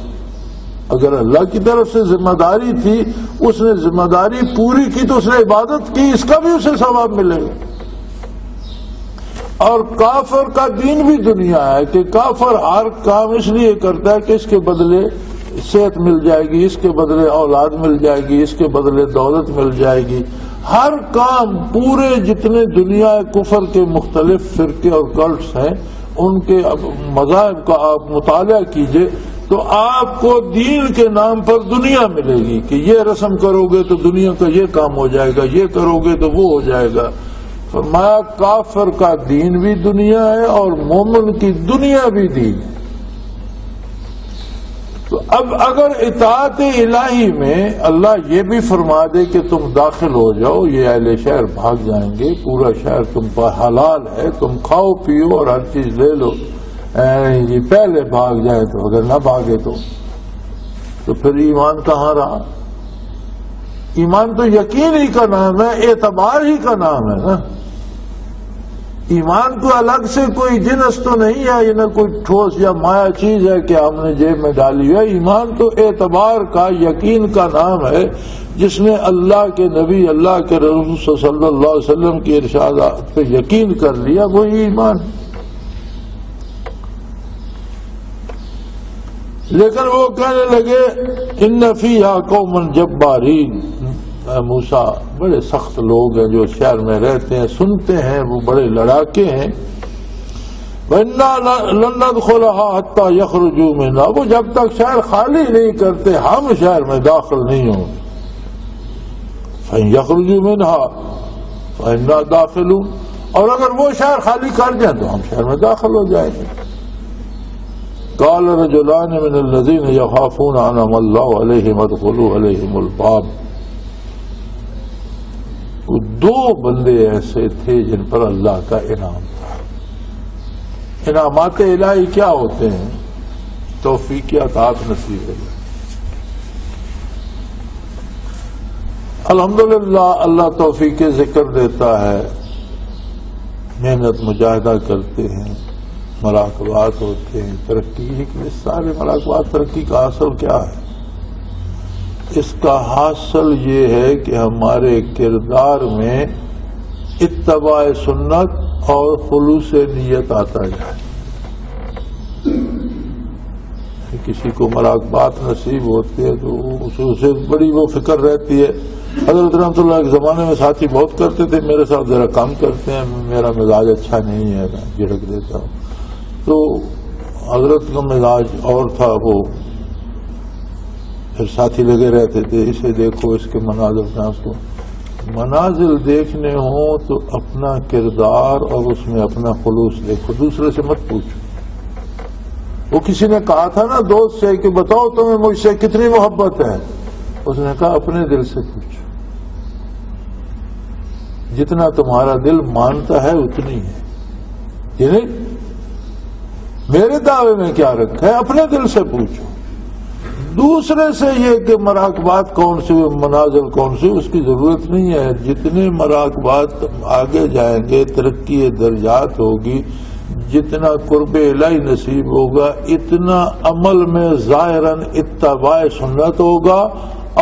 اگر اللہ کی طرف سے ذمہ داری تھی، اس نے ذمہ داری پوری کی تو اس نے عبادت کی، اس کا بھی اسے ثواب ملے گا۔ اور کافر کا دین بھی دنیا ہے کہ کافر ہر کام اس لیے کرتا ہے کہ اس کے بدلے صحت مل جائے گی، اس کے بدلے اولاد مل جائے گی، اس کے بدلے دولت مل جائے گی۔ ہر کام، پورے جتنے دنیا کفر کے مختلف فرقے اور کلٹس ہیں ان کے مذاہب کا آپ مطالعہ کیجئے تو آپ کو دین کے نام پر دنیا ملے گی کہ یہ رسم کرو گے تو دنیا کا یہ کام ہو جائے گا، یہ کرو گے تو وہ ہو جائے گا۔ فرمایا کافر کا دین بھی دنیا ہے اور مومن کی دنیا بھی دین ہے۔ تو اب اگر اطاعت الہی میں اللہ یہ بھی فرما دے کہ تم داخل ہو جاؤ، یہ اہل شہر بھاگ جائیں گے، پورا شہر تم پر حلال ہے، تم کھاؤ پیو اور ہر چیز لے لو، یہ پہلے بھاگ جائے تو، اگر نہ بھاگے تو پھر ایمان کہاں رہا؟ ایمان تو یقین ہی کا نام ہے، اعتبار ہی کا نام ہے نا۔ ایمان کو الگ سے کوئی جنس تو نہیں ہے، یہ نہ کوئی ٹھوس یا مایا چیز ہے کہ ہم نے جیب میں ڈالی ہے۔ ایمان تو اعتبار کا، یقین کا نام ہے، جس نے اللہ کے نبی، اللہ کے رسول صلی اللہ علیہ وسلم کی ارشادات پہ یقین کر لیا، وہی ایمان ہے۔ لیکن وہ کہنے لگے ان فیہا قوم جبارین، موسیٰ بڑے سخت لوگ ہیں جو شہر میں رہتے ہیں، سنتے ہیں، وہ بڑے لڑاکے ہیں۔ وَإِنَّا لَن نَّدْخُلَهَا حَتَّى يَخْرُجُوا مِنْهَا، وہ جب تک شہر خالی نہیں کرتے ہم شہر میں داخل نہیں ہوں۔ فَإِن يَخْرُجُوا مِنْهَا فَإِنَّا دَاخِلُونَ، اور اگر وہ شہر خالی کر جائیں تو ہم شہر میں داخل ہو جائیں گے۔ قَالَ رَجُلَانِ مِنَ الَّذِينَ يَخَافُونَ أَنْعَمَ اللَّهُ عَلَيْهِمْ ادْخُلُوا عَلَيْهِمُ الْبَابَ، دو بندے ایسے تھے جن پر اللہ کا انعام تھا۔ انعامات الہی کیا ہوتے ہیں؟ توفیق عطاء نصیب ہے۔ الحمدللہ اللہ توفیق ذکر دیتا ہے، محنت مجاہدہ کرتے ہیں، مراقبات ہوتے ہیں، ترقی کے سارے مراقبات، ترقی کا حاصل کیا ہے؟ اس کا حاصل یہ ہے کہ ہمارے کردار میں اتباع سنت اور خلوص نیت آتا جائے۔ کسی کو مراقبات نصیب ہوتے ہیں تو اسے بڑی وہ فکر رہتی ہے۔ حضرت رحمۃ اللہ کے زمانے میں ساتھی بہت کرتے تھے، میرے ساتھ ذرا کم کرتے ہیں، میرا مزاج اچھا نہیں ہے، میں جھڑک دیتا ہوں۔ تو حضرت کا مزاج اور تھا، وہ پھر ساتھی لگے رہتے تھے، اسے دیکھو، اس کے مناظر، اس کو مناظر دیکھنے ہوں تو اپنا کردار اور اس میں اپنا خلوص دیکھو، دوسرے سے مت پوچھو۔ وہ کسی نے کہا تھا نا دوست سے کہ بتاؤ تمہیں مجھ سے کتنی محبت ہے، اس نے کہا اپنے دل سے پوچھو، جتنا تمہارا دل مانتا ہے اتنی ہے، یعنی میرے دعوے میں کیا رکھا ہے، اپنے دل سے پوچھو۔ دوسرے سے یہ کہ مراقبات کون سے منازل کون سے، اس کی ضرورت نہیں ہے. جتنے مراقبات آگے جائیں گے ترقی درجات ہوگی، جتنا قرب الہی نصیب ہوگا، اتنا عمل میں ظاہراً اتباع سنت ہوگا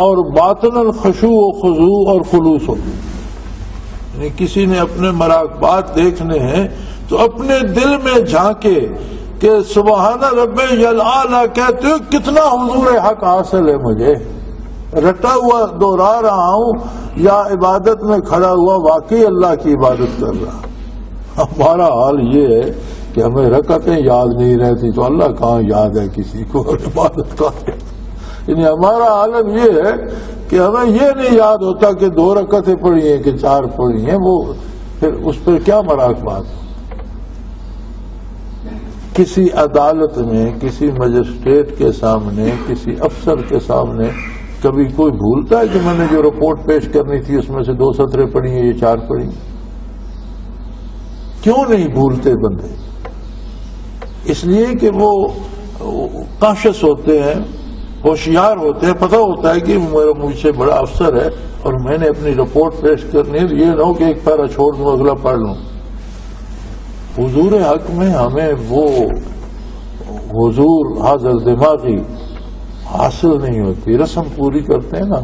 اور باطناً خشوع و خضوع اور خلوص ہوگا. یعنی کسی نے اپنے مراقبات دیکھنے ہیں تو اپنے دل میں جھانکے کہ سبحان رب الاعلی کہتے ہو کتنا حضور حق حاصل ہے، مجھے رٹا ہوا دوہرا رہا ہوں یا عبادت میں کھڑا ہوا واقعی اللہ کی عبادت کر رہا. ہمارا حال یہ ہے کہ ہمیں رکعتیں یاد نہیں رہتی تو اللہ کہاں یاد ہے کسی کو عبادت کا. یعنی ہمارا عالم یہ ہے کہ ہمیں یہ نہیں یاد ہوتا کہ 2 رکعتیں پڑھی ہیں کہ 4 پڑھی ہیں، وہ پھر اس پر کیا مراقبات. کسی عدالت میں، کسی مجسٹریٹ کے سامنے، کسی افسر کے سامنے کبھی کوئی بھولتا ہے کہ میں نے جو رپورٹ پیش کرنی تھی اس میں سے 2 سطریں پڑھی ہیں، یہ 4 پڑھی ہیں؟ کیوں نہیں بھولتے بندے؟ اس لیے کہ وہ کانشس ہوتے ہیں، ہوشیار ہوتے ہیں، پتہ ہوتا ہے کہ میرا مجھ سے بڑا افسر ہے اور میں نے اپنی رپورٹ پیش کرنی ہے، یہ نہ ہو کہ ایک پیرا چھوڑ دوں اگلا پڑھ لوں. حضور حق میں ہمیں وہ حضور حاضر دماغی حاصل نہیں ہوتی. رسم پوری کرتے ہیں نا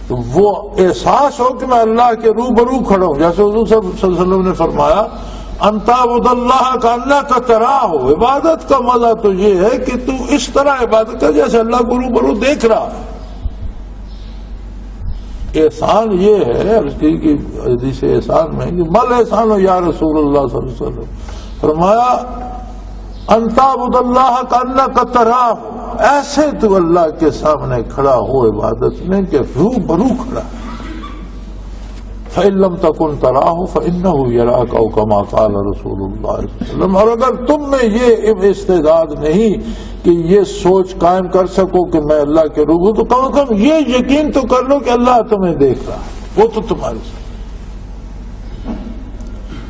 تو وہ احساس ہو کہ میں اللہ کے روبرو کھڑا ہوں. جیسے حضور صلی اللہ علیہ وسلم نے فرمایا ان تعبد اللہ کانک تراہ. عبادت کا مزہ تو یہ ہے کہ تو اس طرح عبادت کر جیسے اللہ کو روبرو دیکھ رہا ہے. احسان یہ ہے کہ حدیث احسان میں کہ مل احسان ہو یا رسول اللہ صلی اللہ علیہ وسلم. فرمایا ان تعبد اللہ کانک تراہ، ایسے تو اللہ کے سامنے کھڑا ہو عبادت میں کہ روبرو کھڑا. فَإِن لَمْ تَكُنْ تَرَاهُ فَإِنَّهُ يَرَاكَ أَوْ كَمَا قَالَ رسول اللہ صلی اللہ علیہ وسلم. اور اگر تم میں یہ استعداد نہیں کہ یہ سوچ قائم کر سکو کہ میں اللہ کے روبرو، تو کم از کم یہ یقین تو کر لو کہ اللہ تمہیں دیکھ رہا ہے، وہ تو تمہارے ساتھ.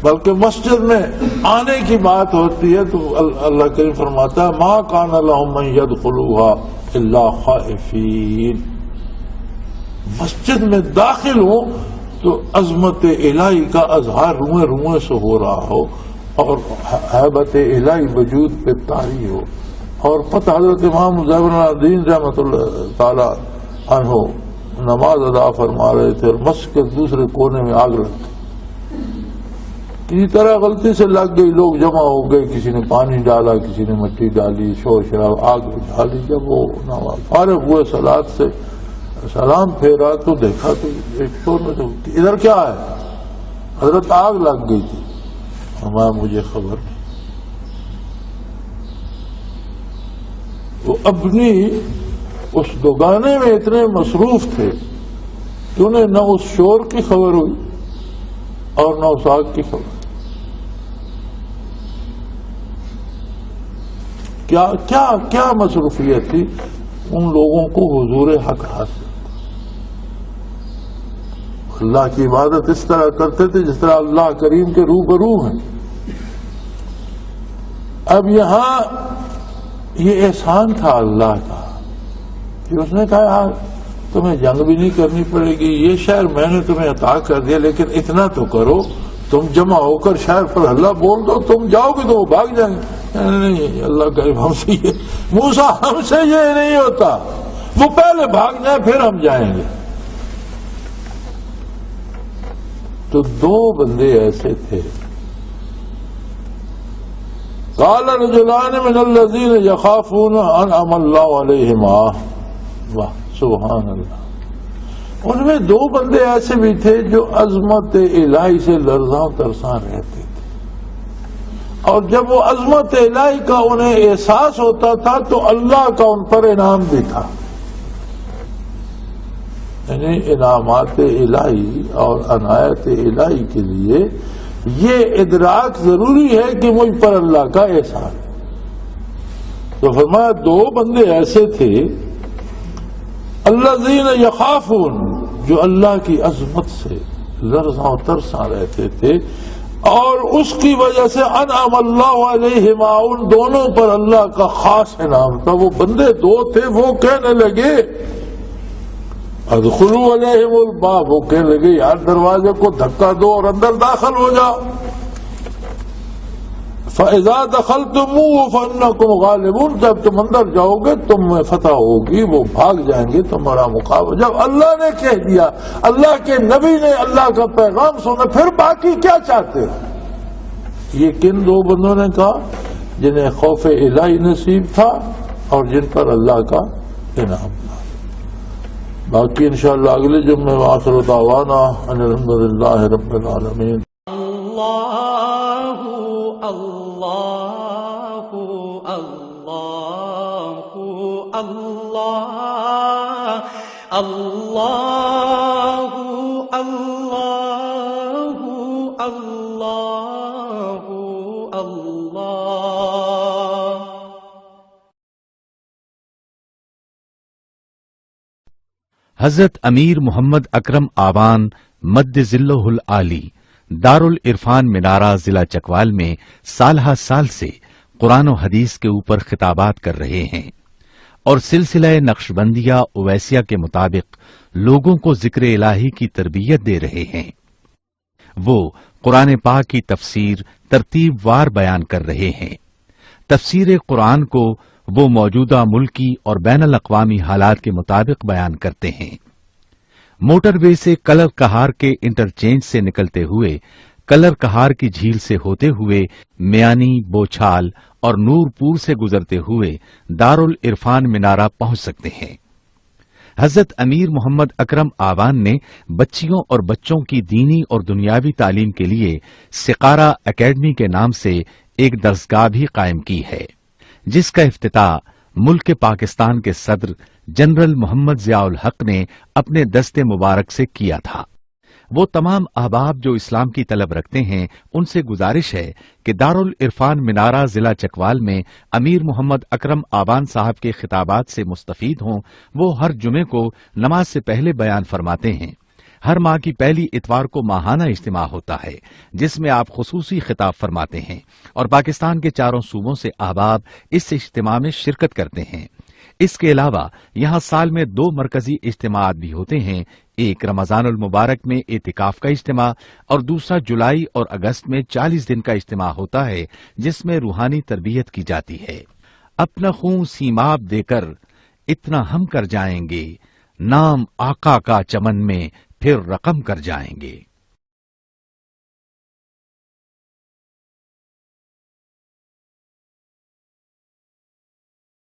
بلکہ مسجد میں آنے کی بات ہوتی ہے تو اللہ کریم فرماتا ہے ما کان لهم من يدخلوها الا خائفین. مسجد میں داخل ہو تو عظمت الہی کا اظہار روئیں روئیں سے ہو رہا ہو اور ہیبت الہی وجود پہ طاری ہو. اور پتہ حضرت امام زین الدین رحمۃ اللہ تعالی عنہ نماز ادا فرما رہے تھے اور مسجد کے دوسرے کونے میں آگ لگ گئی. کسی طرح غلطی سے لگ گئی، لوگ جمع ہو گئے، کسی نے پانی ڈالا، کسی نے مٹی ڈالی، شور شراب، آگ بجھا لی. جب وہ فارغ ہوئے صلاۃ سے سلام پھیرا تو دیکھا تو ایک شور میں تو ادھر کیا ہے؟ حضرت آگ لگ گئی تھی. ہمارا مجھے خبر نہیں. وہ اپنی اس دوگانے میں اتنے مصروف تھے کہ انہیں نہ اس شور کی خبر ہوئی اور نہ اس آگ کی خبر. کیا مصروفیت تھی ان لوگوں کو حضور حق حاصل. اللہ کی عبادت اس طرح کرتے تھے جس طرح اللہ کریم کے روبرو ہیں. اب یہاں یہ احسان تھا اللہ کا کہ اس نے کہا یار تمہیں جنگ بھی نہیں کرنی پڑے گی، یہ شہر میں نے تمہیں عطا کر دیا، لیکن اتنا تو کرو تم جمع ہو کر شہر پر اللہ بول دو، تم جاؤ گے تو وہ بھاگ جائیں گے. نہیں اللہ کریم ہم سے یہ موسیٰ ہم سے یہ نہیں ہوتا، وہ پہلے بھاگ جائیں پھر ہم جائیں گے. تو 2 بندے ایسے تھے. قال رجلان من الذين يخافون انعم الله عليهم واہ سبحان اللہ. ان میں 2 بندے ایسے بھی تھے جو عظمت الہی سے لرزاں ترساں رہتے تھے، اور جب وہ عظمت الہی کا انہیں احساس ہوتا تھا تو اللہ کا ان پر انعام بھی تھا. یعنی انعامات الہی اور عنایت الہی کے لیے یہ ادراک ضروری ہے کہ مجھ پر اللہ کا احسان. تو فرمایا 2 بندے ایسے تھے الذین یخافون، جو اللہ کی عظمت سے لرزاں و ترساں رہتے تھے. اور اس کی وجہ سے انعم اللہ علیہما، ان دونوں پر اللہ کا خاص انعام تھا۔ وہ بندے دو تھے، وہ کہنے لگے ادخلوا علیہم الباب، وہ کہنے لگے یار دروازے کو دھکا دو اور اندر داخل ہو جاؤ۔ فَإِذَا دَخَلْتُمُوهُ فَإِنَّكُمْ غَالِبُونَ، جب تم اندر جاؤ گے تم میں فتح ہوگی، وہ بھاگ جائیں گے، تمہارا مقابلہ۔ جب اللہ نے کہہ دیا، اللہ کے نبی نے اللہ کا پیغام سنا، پھر باقی کیا چاہتے ہو؟ یہ کن دو بندوں نے کہا؟ جنہیں خوف الہی نصیب تھا اور جن پر اللہ کا انعام تھا۔ باقی انشاءاللہ اگلے جمعے وآخر دعوانا ان الحمدللہ رب العالمین۔ اللہ اللہ اللہ اللہ اللہ اللہ اللہ اللہ۔ حضرت امیر محمد اکرم آوان مد ذلہ العالی دارالعرفان منارہ ضلع چکوال میں سالہ سال سے قرآن و حدیث کے اوپر خطابات کر رہے ہیں اور سلسلہ نقشبندیہ اویسیہ کے مطابق لوگوں کو ذکر الہی کی تربیت دے رہے ہیں۔ وہ قرآن پاک کی تفسیر ترتیب وار بیان کر رہے ہیں۔ تفسیر قرآن کو وہ موجودہ ملکی اور بین الاقوامی حالات کے مطابق بیان کرتے ہیں۔ موٹر وے سے کلر کہار کے انٹرچینج سے نکلتے ہوئے کلر کہار کی جھیل سے ہوتے ہوئے میانی، بوچھال اور نور پور سے گزرتے ہوئے دارالعرفان منارہ پہنچ سکتے ہیں۔ حضرت امیر محمد اکرم آوان نے بچیوں اور بچوں کی دینی اور دنیاوی تعلیم کے لیے سقارہ اکیڈمی کے نام سے ایک درسگاہ بھی قائم کی ہے، جس کا افتتاح ملک پاکستان کے صدر جنرل محمد ضیاء الحق نے اپنے دست مبارک سے کیا تھا۔ وہ تمام احباب جو اسلام کی طلب رکھتے ہیں ان سے گزارش ہے کہ دارالعرفان منارہ ضلع چکوال میں امیر محمد اکرم آوان صاحب کے خطابات سے مستفید ہوں۔ وہ ہر جمعے کو نماز سے پہلے بیان فرماتے ہیں۔ ہر ماہ کی پہلی اتوار کو ماہانہ اجتماع ہوتا ہے جس میں آپ خصوصی خطاب فرماتے ہیں اور پاکستان کے چاروں صوبوں سے احباب اس اجتماع میں شرکت کرتے ہیں۔ اس کے علاوہ یہاں سال میں 2 مرکزی اجتماعات بھی ہوتے ہیں، ایک رمضان المبارک میں اعتکاف کا اجتماع اور دوسرا جولائی اور اگست میں 40 دن کا اجتماع ہوتا ہے جس میں روحانی تربیت کی جاتی ہے۔ اپنا خون سیماب دے کر اتنا ہم کر جائیں گے، نام آقا کا چمن میں پھر رقم کر جائیں گے۔